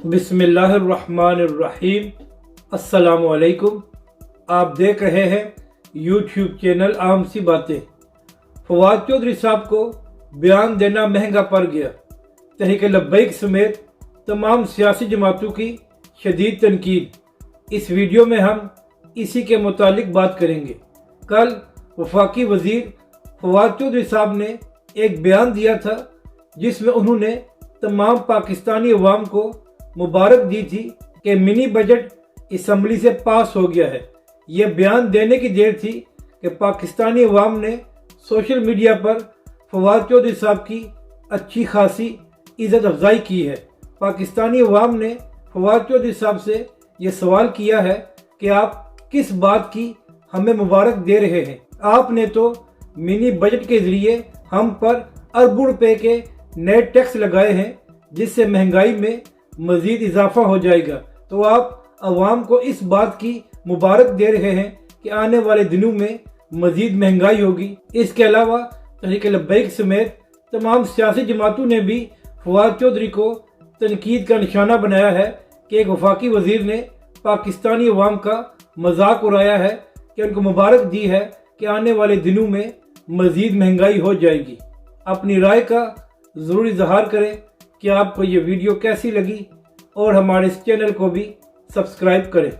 बिस्मिल्लाहिर्रहमानिर्रहीम। अस्सलाम वालेकुम। आप देख रहे हैं यूट्यूब चैनल आम सी बातें। फवाद चौधरी साहब को बयान देना महंगा पड़ गया। तहरीक लब्बैक समेत तमाम सियासी जमातों की शदीद तनकीद। इस वीडियो में हम इसी के मुतालिक बात करेंगे। कल वफाकी वजीर फवाद चौधरी साहब ने एक बयान दिया था जिसमें उन्होंने तमाम पाकिस्तानी अवाम को मुबारक दी थी कि मिनी बजट असम्बली से पास हो गया है। यह बयान देने की देर थी कि पाकिस्तानी अवाम ने सोशल मीडिया पर फवाद चौधरी साहब की अच्छी खासी इज्जत अफजाई की है। पाकिस्तानी अवाम ने फवाद चौधरी साहब से यह सवाल किया है कि आप किस बात की हमें मुबारक दे रहे हैं। आपने तो मिनी बजट के जरिए हम पर अरबों रुपए के नए टैक्स लगाए हैं जिससे महंगाई में मजीद इजाफा हो जाएगा। तो आप अवाम को इस बात की मुबारक दे रहे हैं कि आने वाले दिनों में मजीद महंगाई होगी। इसके अलावा तहरीक लब्बैक समेत तमाम सियासी जमातों ने भी फवाद चौधरी को तनकीद का निशाना बनाया है कि एक वफाकी वजीर ने पाकिस्तानी अवाम का मजाक उड़ाया है कि उनको मुबारक दी है कि आने वाले दिनों में मजीद महंगाई हो जाएगी। अपनी राय का ज़रूर इजहार करें कि आपको ये वीडियो कैसी लगी और हमारे इस चैनल को भी सब्सक्राइब करें।